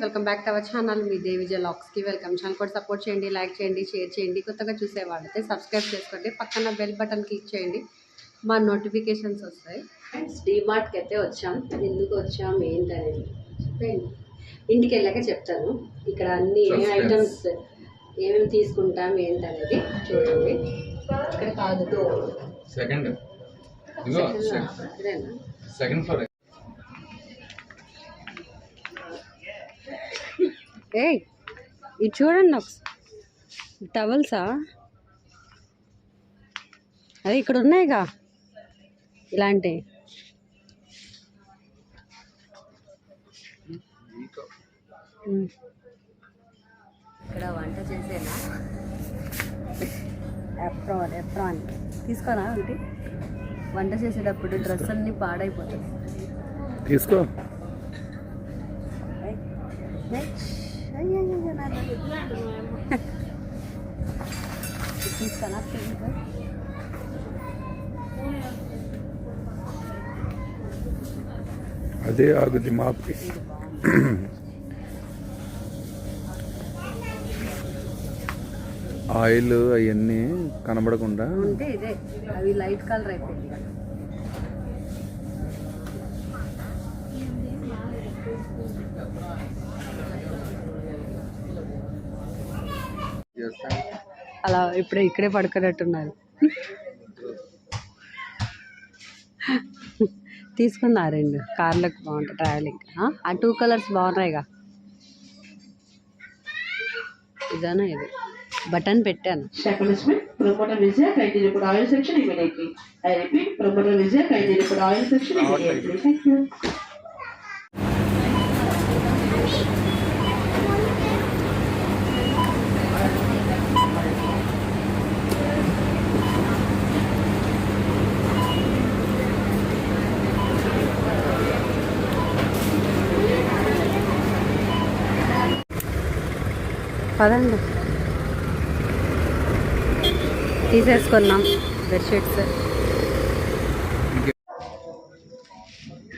Welcome back to our channel. మీ దేవిజ లాక్స్కి వెల్కమ్. ఛానల్ కూడా సపోర్ట్ చేయండి, లైక్ చేయండి, షేర్ చేయండి. కొత్తగా చూసే వాళ్ళైతే సబ్స్క్రైబ్ చేసుకోండి, పక్కన బెల్ బటన్ క్లిక్ చేయండి, మా నోటిఫికేషన్స్ వస్తాయి. డీమార్ట్కి అయితే వచ్చాం. ఎందుకు వచ్చాం ఏంటనేది చెప్పండి, ఇంటికి వెళ్ళాక చెప్తాను. ఇక్కడ అన్ని ఐటమ్స్ ఏమేమి తీసుకుంటాం ఏంటనేది చూడండి. ఇక్కడ కాదు సెకండ్ ఫ్లోర్. ఇది చూడండి నాకు టవల్సా, అదే ఇక్కడ ఉన్నాయిగా ఇలాంటి. ఇక్కడ వంట చేసేనా ఎప్రాన్ తీసుకోనా ఒకటి. వంట చేసేటప్పుడు డ్రెస్ అన్ని పాడైపోతుంది, తీసుకో. తీసుకున్నా అదే ఆగుద్ది మాపి. ఆయిల్ అవన్నీ కనబడకుండా ఉంటే ఇదే, అవి లైట్ కలర్ అయిపోయింది. అలా ఇక్కడే పడుకున్నట్టున్నారు. తీసుకున్నా రెండు కార్లకు బాగుంటాయి ట్రావెలింగ్. ఆ 2 కలర్స్ బాగున్నాయిగా. ఇదేనా ఇది బటన్ పెట్టాను. పదండి, తీసేసుకున్నాం బెడ్షీట్స్.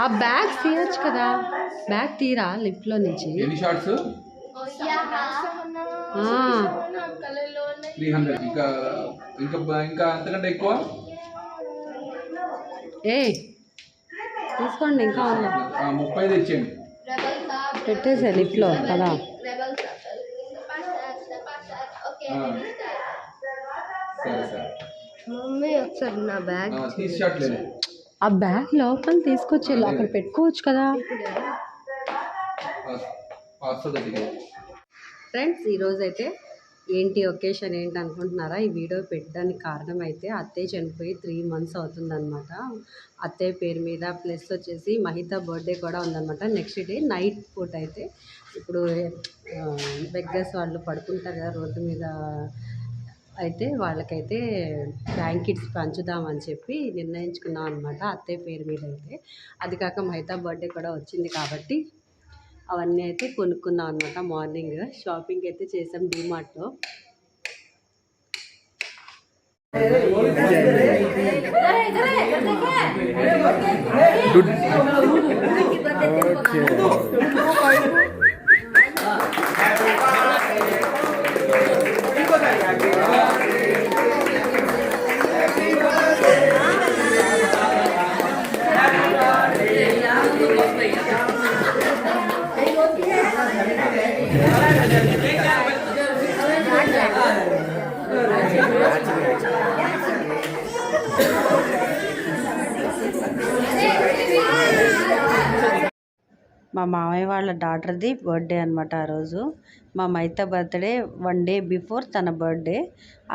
ఆ బ్యాగ్ తీయచ్చు కదా, బ్యాగ్ తీరా లిఫ్ట్లో నుంచి. తీసుకోండి, ఇంకా పెట్టేసా లిఫ్ట్లో కదా. మమ్మీ ఒకసారి నా బ్యాగ్, ఆ బ్యాగ్ లోపల తీసుకొచ్చి అక్కడ పెట్టుకోవచ్చు కదా. ఫ్రెండ్స్, ఈరోజైతే ఏంటి ఒకేషన్ ఏంటి అనుకుంటున్నారా? ఈ వీడియో పెట్టడానికి కారణం అయితే అత్తయ్య చనిపోయి 3 months అవుతుందన్నమాట. అత్తయ్య పేరు మీద ప్లస్ వచ్చేసి మహిత బర్త్డే కూడా ఉందన్నమాట. నెక్స్ట్ డే నైట్ పూట అయితే ఇప్పుడు బెగ్గర్స్ వాళ్ళు పడుకుంటారు కదా రోడ్డు మీద, అయితే వాళ్ళకైతే బ్లాంకెట్స్ పంచుదామని చెప్పి నిర్ణయించుకున్నాం అనమాట అత్తయ్య పేరు మీద అయితే. అది కాక మహితా బర్త్డే కూడా వచ్చింది కాబట్టి అవన్నీ అయితే కొనుక్కున్నాం అనమాట. మార్నింగ్ షాపింగ్ అయితే చేసాం డీమార్ట్లో. మా మామయ్య వాళ్ళ డాటర్ది బర్త్డే అనమాట. ఆ రోజు మా మైత బర్త్డే 1 day బిఫోర్ తన బర్త్డే.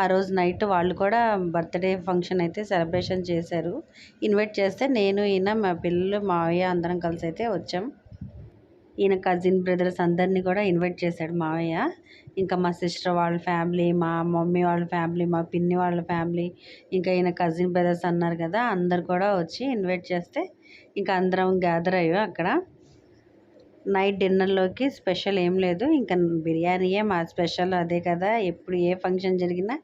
ఆ రోజు నైట్ వాళ్ళు కూడా బర్త్డే ఫంక్షన్ అయితే సెలబ్రేషన్ చేశారు. ఇన్వైట్ చేస్తే నేను, ఈయన, మా పిల్లలు, మావయ్య అందరం కలిసి అయితే వచ్చాం. ఈయన కజిన్ బ్రదర్స్ అందరినీ కూడా ఇన్వైట్ చేశాడు మావయ్య. ఇంకా మా సిస్టర్ వాళ్ళ ఫ్యామిలీ, మా మమ్మీ వాళ్ళ ఫ్యామిలీ, మా పిన్ని వాళ్ళ ఫ్యామిలీ, ఇంకా ఈయన కజిన్ బ్రదర్స్ అన్నారు కదా, అందరు కూడా వచ్చి ఇన్వైట్ చేస్తే ఇంకా అందరం గ్యాదర్ అయ్యాం అక్కడ. నైట్ డిన్నర్లోకి స్పెషల్ ఏం లేదు, ఇంకా బిర్యానీయే మా స్పెషల్. అదే కదా, ఎప్పుడు ఏ ఫంక్షన్ జరిగినా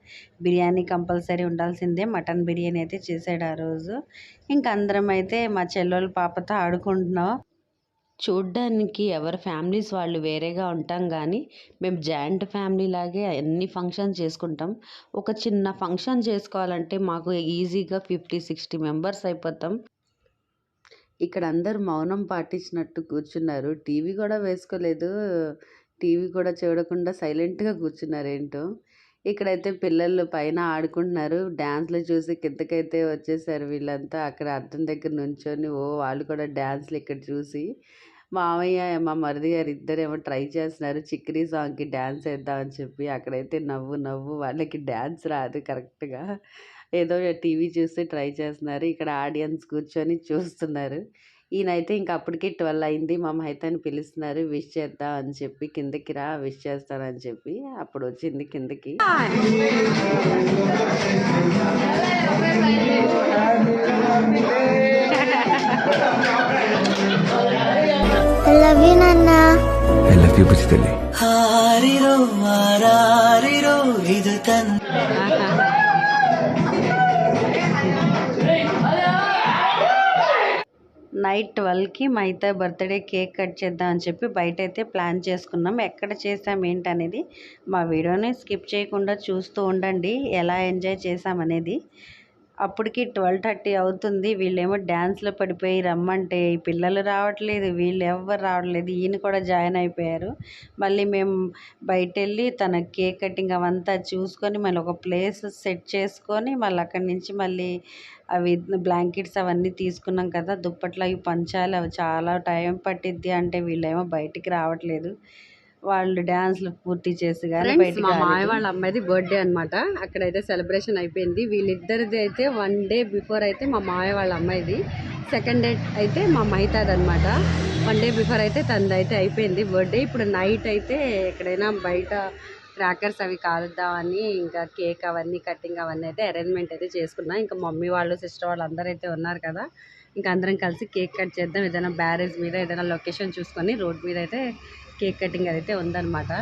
బిర్యానీ కంపల్సరీ ఉండాల్సిందే. మటన్ బిర్యానీ అయితే చేసాడు ఆ రోజు. ఇంకా అందరం అయితే మా చెల్లెళ్ళ పాపతో ఆడుకుంటున్నాం. చూడ్డానికి ఎవరి ఫ్యామిలీస్ వాళ్ళు వేరేగా ఉంటాం కానీ మేము జాయింట్ ఫ్యామిలీ లాగే అన్ని ఫంక్షన్స్ చేసుకుంటాం. ఒక చిన్న ఫంక్షన్ చేసుకోవాలంటే మాకు ఈజీగా 50-60 మెంబర్స్ అయిపోతాం. ఇక్కడ అందరూ మౌనం పాటించినట్టు కూర్చున్నారు. టీవీ కూడా వేసుకోలేదు. టీవీ కూడా చూడకుండా సైలెంట్‌గా కూర్చున్నారేంటో. ఇక్కడైతే పిల్లలు పైన ఆడుకుంటున్నారు. డాన్స్‌లు చూసి కిందకైతే వచ్చేసారు వీళ్ళంతా. అక్కడ అద్దం దగ్గర నుంచొని వాళ్ళు కూడా డాన్స్‌లు ఇక్కడ చూసి. మామయ్య, మా మరిది గారు ఇద్దరేమో ట్రై చేస్తున్నారు. 'చిక్కిరి' సాంగ్‌కి డాన్స్ ఏద్దాం అని చెప్పి. అక్కడైతే నవ్వు వాళ్ళకి డాన్స్ రాదు కరెక్ట్‌గా. ఏదో టీవీ చూసి ట్రై చేస్తున్నారు. ఇక్కడ ఆడియన్స్ కూర్చొని చూస్తున్నారు. ఈయనైతే ఇంక అప్పటికే 12 అయింది. మా మహితని పిలుస్తున్నారు. విష్ చేద్దాం అని చెప్పి. కిందకి రా విష్ చేస్తానని చెప్పి. అప్పుడు వచ్చింది కిందకి. I love you, Nana. I love you బుజ్జి తల్లి. నైట్ 12కి మహిత బర్త్డే కేక్ కట్ చేద్దాం అని చెప్పి బయటైతే ప్లాన్ చేసుకున్నాం. ఎక్కడ చేసాం ఏంటనేది మా వీడియోని స్కిప్ చేయకుండా చూస్తూ ఉండండి ఎలా ఎంజాయ్ చేసామనేది. అప్పటికి 12:30 అవుతుంది. వీళ్ళేమో డ్యాన్స్లో పడిపోయి రమ్మంటే ఈ పిల్లలు రావట్లేదు, వీళ్ళు ఎవ్వరు రావట్లేదు. ఈయన కూడా జాయిన్ అయిపోయారు. మళ్ళీ మేము బయటెళ్ళి తన కేక్ కటింగ్ అవంతా చూసుకొని మళ్ళీ ఒక ప్లేస్ సెట్ చేసుకొని మళ్ళీ అక్కడి నుంచి మళ్ళీ అవి బ్లాంకెట్స్ అవన్నీ తీసుకున్నాం కదా, దుప్పట్లు అవి పంచాలి. అవి చాలా టైం పట్టిద్ది అంటే వీళ్ళేమో బయటికి రావట్లేదు. వాళ్ళు డాన్స్లు పూర్తి చేసి కానీ బయటికి మా మాయ వాళ్ళ అమ్మాయిది బర్త్డే అనమాట. అక్కడైతే సెలబ్రేషన్ అయిపోయింది. వీళ్ళిద్దరిది అయితే 1 డే బిఫోర్ అయితే మా మాయ వాళ్ళ అమ్మాయిది, సెకండ్ డే అయితే మా మహితాది అనమాట. 1 డే బిఫోర్ అయితే తనది అయితే అయిపోయింది బర్త్డే. ఇప్పుడు నైట్ అయితే ఎక్కడైనా బయట క్రాకర్స్ అవి కాలుద్దామని ఇంకా కేక్ అవన్నీ కటింగ్ అవన్నీ అయితే అరేంజ్మెంట్ అయితే చేసుకున్నాం. ఇంకా మమ్మీ వాళ్ళు సిస్టర్ వాళ్ళు అందరూ అయితే ఉన్నారు కదా, ఇంకా అందరం కలిసి కేక్ కట్ చేద్దాం. ఏదైనా బ్యారేజ్ మీద ఏదైనా లొకేషన్ చూసుకొని రోడ్ మీద అయితే కేక్ కటింగ్ అయితే ఉందన్నమాట.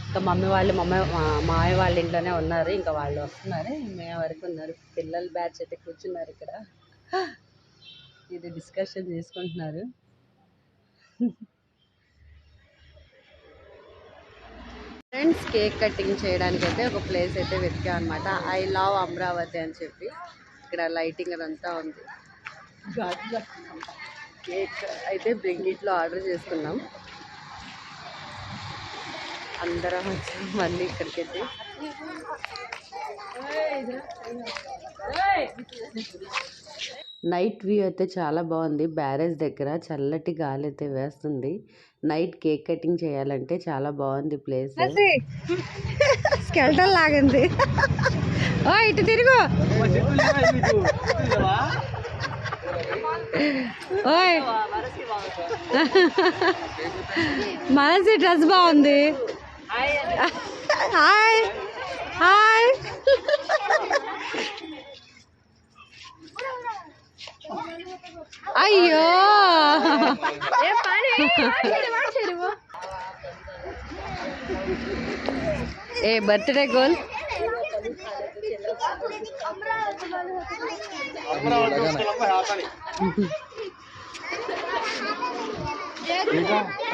ఇంకా మమ్మీ వాళ్ళు మామయ్య వాళ్ళ ఇంట్లోనే ఉన్నారు. ఇంకా వాళ్ళు వస్తున్నారు, మేము వరకు ఉన్నారు. పిల్లల బ్యాచ్ అయితే కూర్చున్నారు ఇక్కడ. ఇది డిస్కషన్ చేసుకుంటున్నారు. ఫ్రెండ్స్, కేక్ కటింగ్ చేయడానికి అయితే ఒక ప్లేస్ అయితే వెతికాం అనమాట. ఐ లవ్ అమరావతి అని చెప్పి. ఇక్కడ లైటింగ్ అదంతా ఉంది. కేక్ అయితే బ్లింకిట్లో ఆర్డర్ చేసుకున్నాం. అందరం వచ్చాం మళ్ళీ ఇక్కడికైతే. నైట్ వ్యూ అయితే చాలా బాగుంది. బ్యారేజ్ దగ్గర చల్లటి గాలి అయితే వేస్తుంది. నైట్ కేక్ కటింగ్ చేయాలంటే చాలా బాగుంది ప్లేస్. స్కెల్టన్ లాగింది. ఇటు తిరుగు. ఓయ్ మనసి డ్రెస్ బాగుంది. Hi hi. అయ్యో ఏ బర్త్డే గోల్.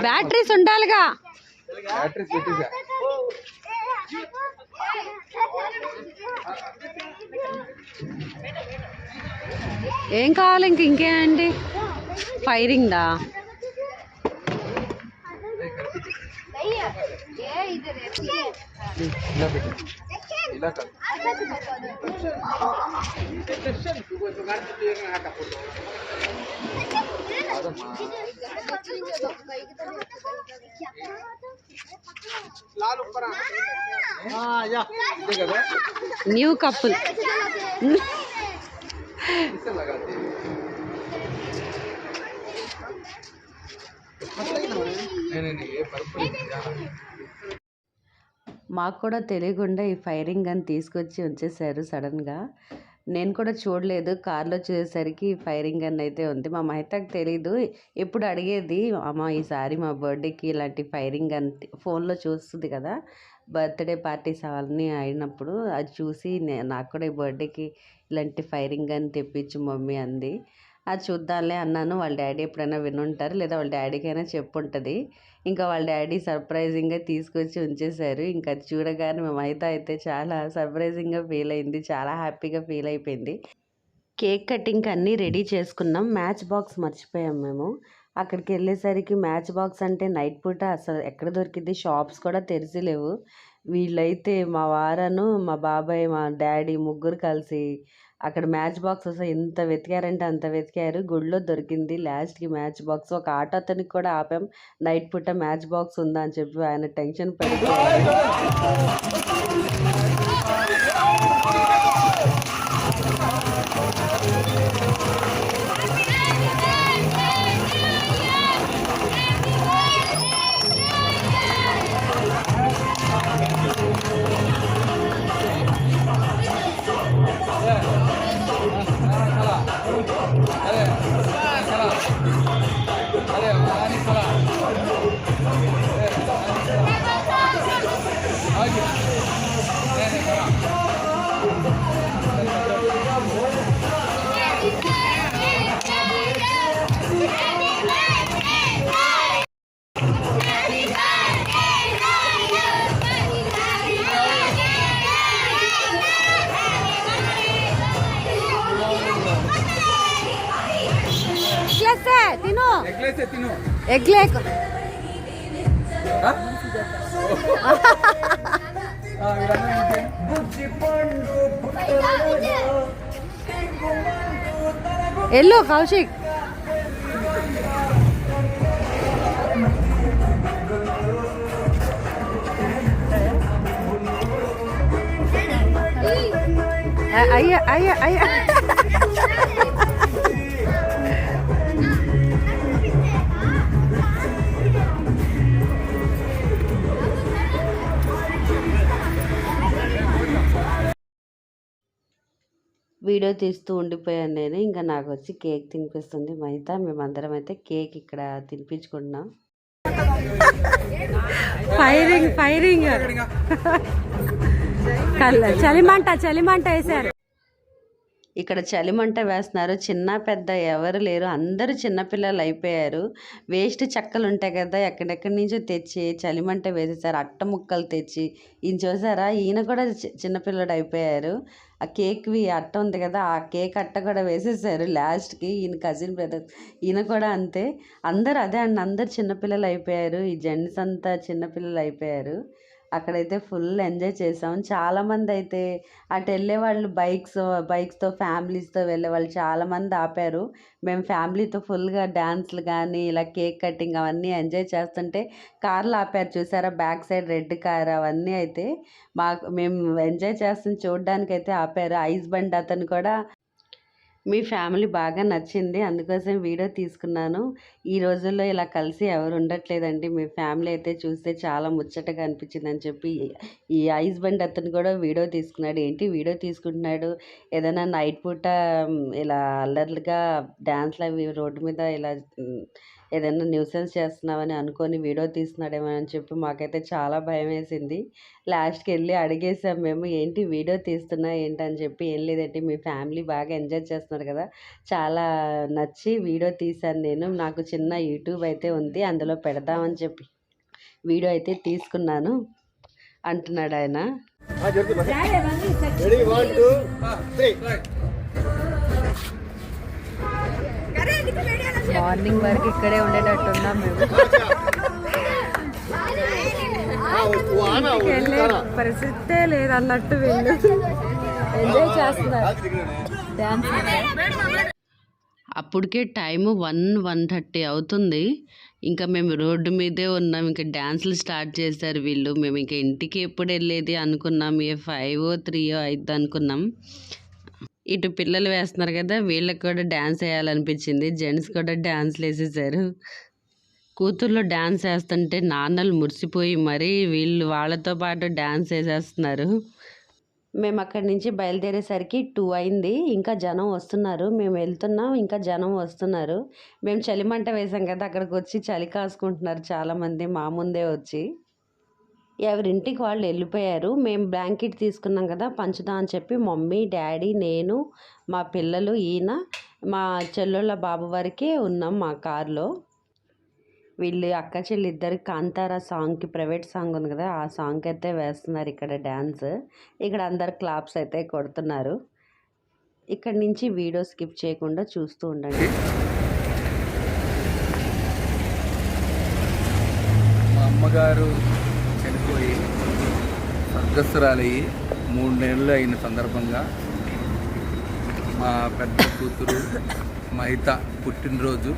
బ్యాటరీస్ ఉండాలిగా. ఏం కావాలి ఇంకేంటి? ఫైరింగ్ దా. न्यू कपल మాకు కూడా తెలియకుండా ఈ ఫైరింగ్ గన్ తీసుకొచ్చి ఉంచేశారు సడన్గా. నేను కూడా చూడలేదు. కార్లో చూసేసరికి ఫైరింగ్ గన్ అయితే ఉంది. మా మహితకు తెలీదు. ఎప్పుడు అడిగేది, అమ్మ ఈసారి మా బర్త్డేకి ఇలాంటి ఫైరింగ్ గన్ ఫోన్లో చూస్తుంది కదా, బర్త్డే పార్టీస్ అవన్నీ అయినప్పుడు అది చూసి నాకు కూడా ఈ బర్త్డేకి ఇలాంటి ఫైరింగ్ గన్ తెప్పించు మమ్మీ అంది. అది చూద్దాంలే అన్నాను. వాళ్ళ డాడీ ఎప్పుడైనా వినుంటారు, లేదా వాళ్ళ డాడీకైనా చెప్పుంటుంది. ఇంకా వాళ్ళ డాడీ సర్ప్రైజింగ్గా తీసుకొచ్చి ఉంచేశారు. ఇంకా అది చూడగానే మేమైతే అయితే చాలా సర్ప్రైజింగ్గా ఫీల్ అయింది, చాలా హ్యాపీగా ఫీల్ అయిపోయింది. కేక్ కటింగ్ అన్నీ రెడీ చేసుకున్నాం. మ్యాచ్ బాక్స్ మర్చిపోయాం మేము. అక్కడికి వెళ్ళేసరికి మ్యాచ్ బాక్స్ అంటే నైట్ పూట అసలు ఎక్కడ దొరికింది, షాప్స్ కూడా తెరిచి లేవు. వీళ్ళైతే మా వారను, మా బాబాయ్, మా డాడీ ముగ్గురు కలిసి అక్కడ మ్యాచ్ బాక్స్ అసలు ఎంత వెతికారంటే అంత వెతికారు. గుడిలో దొరికింది లాస్ట్కి మ్యాచ్ బాక్స్. ఒక ఆటో అతనికి కూడా ఆపాం, నైట్ పూట మ్యాచ్ బాక్స్ ఉందా అని చెప్పి. ఆయన టెన్షన్ పడిపోయారు. ఎగ్లేక్ ఎల్లో కౌశిక్ అయ్యా అయ్యా అయ్యా వీడియో తీస్తూ ఉండిపోయాను నేను. ఇంకా నాకు వచ్చి కేక్ తినిపిస్తుంది మైతా. మేమందరం అయితే కేక్ ఇక్కడ తినిపించుకుంటున్నాం. ఫైరింగ్ ఫైరింగ్ చలిమంట చలిమంట వేశారు. ఇక్కడ చలిమంట వేస్తున్నారు. చిన్న పెద్ద ఎవరు లేరు, అందరూ చిన్నపిల్లలు అయిపోయారు. వేస్ట్ చెక్కలు ఉంటాయి కదా, ఎక్కడెక్కడి నుంచో తెచ్చి చలిమంట వేసేసారు. అట్ట ముక్కలు తెచ్చి ఈయన చూసారా, ఈయన కూడా చిన్నపిల్లడు అయిపోయారు. ఆ కేక్వి అట్ట ఉంది కదా, ఆ కేక్ అట్ట కూడా వేసేసారు లాస్ట్కి. ఈయన కజిన్ బ్రదర్, ఈయన కూడా అంతే. అందరూ అదే అండి, అందరు చిన్నపిల్లలు అయిపోయారు. ఈ జెంట్స్ అంతా చిన్నపిల్లలు అయిపోయారు. అక్కడైతే ఫుల్ ఎంజాయ్ చేసాం. చాలామంది అయితే అటు వెళ్ళే వాళ్ళు బైక్స్తో ఫ్యామిలీస్తో వెళ్ళే వాళ్ళు చాలామంది ఆపారు. మేము ఫ్యామిలీతో ఫుల్గా డ్యాన్స్లు కానీ ఇలా కేక్ కటింగ్ అవన్నీ ఎంజాయ్ చేస్తుంటే కార్లు ఆపారు చూసారా, బ్యాక్ సైడ్ రెడ్ కార్ అవన్నీ అయితే మేము ఎంజాయ్ చేస్తుంది చూడడానికి అయితే ఆపారు. ఐస్ బండ్ అతను కూడా మీ ఫ్యామిలీ బాగా నచ్చింది, అందుకోసం వీడియో తీసుకున్నాను. ఈ రోజుల్లో ఇలా కలిసి ఎవరు ఉండట్లేదండి. మీ ఫ్యామిలీ అయితే చూస్తే చాలా ముచ్చటగా అనిపించింది అని చెప్పి ఈ ఐస్ బండ్ అతను కూడా వీడియో తీసుకున్నాడు. ఏంటి వీడియో తీసుకుంటున్నాడు, ఏదైనా నైట్ పూట ఇలా అల్లర్లుగా డ్యాన్స్లు అవి రోడ్డు మీద ఇలా ఏదైనా న్యూసెన్స్ చేస్తున్నామని అనుకొని వీడియో తీస్తున్నాడేమో అని చెప్పి మాకైతే చాలా భయం వేసింది. లాస్ట్కి వెళ్ళి అడిగేసాం మేము, ఏంటి వీడియో తీస్తున్నా ఏంటి అని చెప్పి. ఏం లేదంటే మీ ఫ్యామిలీ బాగా ఎంజాయ్ చేస్తున్నారు కదా, చాలా నచ్చి వీడియో తీశాను నేను. నాకు చిన్న యూట్యూబ్ అయితే ఉంది, అందులో పెడదామని చెప్పి వీడియో అయితే తీసుకున్నాను అంటున్నాడు ఆయన. మార్నింగ్ వరకు ఇక్కడే ఉండేటట్టున్నాం మేము. వెళ్ళే పరిస్థితే లేదు అన్నట్టు వీళ్ళు ఎంజాయ్ చేస్తున్నారు డ్యాన్స్. అప్పటికే టైము 1:30 అవుతుంది. ఇంకా మేము రోడ్డు మీదే ఉన్నాం. ఇంకా డ్యాన్సులు స్టార్ట్ చేశారు వీళ్ళు. మేము ఇంకా ఇంటికి ఎప్పుడు వెళ్ళేది అనుకున్నాం, 5 3 అయిద్ది అనుకున్నాం. ఇటు పిల్లలు వేస్తున్నారు కదా, వీళ్ళకి కూడా డ్యాన్స్ వేయాలనిపించింది. జెంట్స్ కూడా డ్యాన్స్లు వేసేసారు. కూతుర్లో డ్యాన్స్ వేస్తుంటే నాన్నలు మురిసిపోయి మరీ వీళ్ళు వాళ్ళతో పాటు డ్యాన్స్ వేసేస్తున్నారు. మేము అక్కడి నుంచి బయలుదేరేసరికి 2 అయింది. ఇంకా జనం వస్తున్నారు. మేము వెళ్తున్నాం, ఇంకా జనం వస్తున్నారు. మేము చలిమంట వేసాం కదా, అక్కడికి వచ్చి చలి కాసుకుంటున్నారు చాలామంది మా ముందే వచ్చి. ఎవరింటికి వాళ్ళు వెళ్ళిపోయారు. మేము బ్లాంకెట్ తీసుకున్నాం కదా పంచుదాం అని చెప్పి మమ్మీ, డాడీ, నేను, మా పిల్లలు, ఈయన, మా చెల్లెళ్ళ బాబు వరకే ఉన్నాం మా కార్లో. వీళ్ళు అక్క చెల్లి ఇద్దరు కాంతారా సాంగ్కి ప్రైవేట్ సాంగ్ ఉంది కదా ఆ సాంగ్కి అయితే వేస్తున్నారు ఇక్కడ డ్యాన్స్. ఇక్కడ అందరు క్లాప్స్ అయితే కొడుతున్నారు. ఇక్కడ నుంచి వీడియో స్కిప్ చేయకుండా చూస్తూ ఉండండి. మా అమ్మగారు చనిపోయి స్వర్గస్థురాలయ్యి 3 నెలలు అయిన సందర్భంగా మా పెద్ద కూతురు మహిత పుట్టినరోజు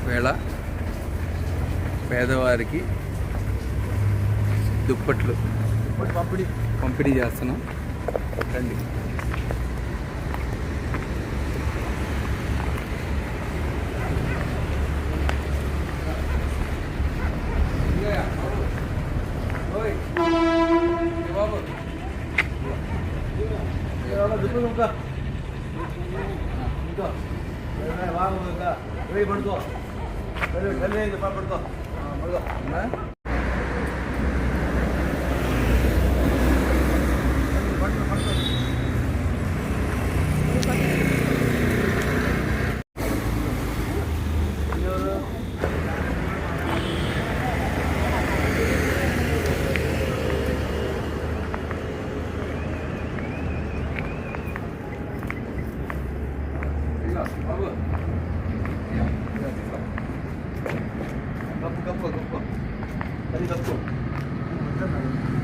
వేళ పేదవారికి దుప్పట్లు పంపిణీ చేస్తున్నాం. రండి.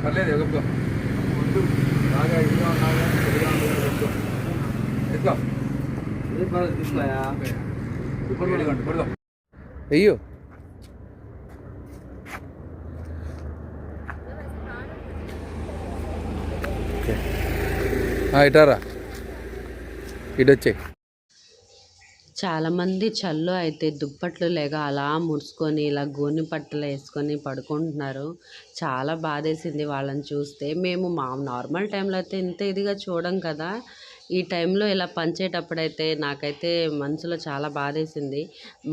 పర్లేదు గొప్ప బాగా ఇదిగా ఉన్నాగా అయ్యో ఇటారా ఇటు వచ్చాయి. చాలామంది చల్లో అయితే దుప్పట్లు లేక అలా ముడుచుకొని ఇలా గోని పట్టలు వేసుకొని పడుకుంటున్నారు. చాలా బాధేసింది వాళ్ళని చూస్తే. మేము మా నార్మల్ టైంలో అయితే ఇంత ఇదిగా చూడం కదా. ఈ టైంలో ఇలా పంచేటప్పుడైతే నాకైతే మనసులో చాలా బాధేసింది.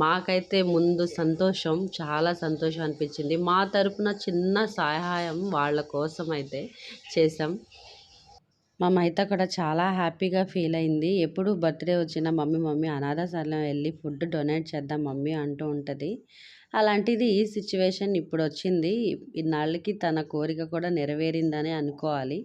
మాకైతే ముందు సంతోషం, చాలా సంతోషం అనిపించింది. మా తరపున చిన్న సహాయం వాళ్ళ కోసం అయితే చేసాం. మా మైత కూడా చాలా హ్యాపీగా ఫీల్ అయింది. ఎప్పుడు బర్త్డే వచ్చినా మమ్మీ అనాథాశ్రమం వెళ్ళి ఫుడ్ డొనేట్ చేద్దాం మమ్మీ అంటూ ఉంటుంది. అలాంటిది ఈ సిచ్యువేషన్ ఇప్పుడు వచ్చింది. ఇన్నాళ్ళకి తన కోరిక కూడా నెరవేరిందని అనుకోవాలి.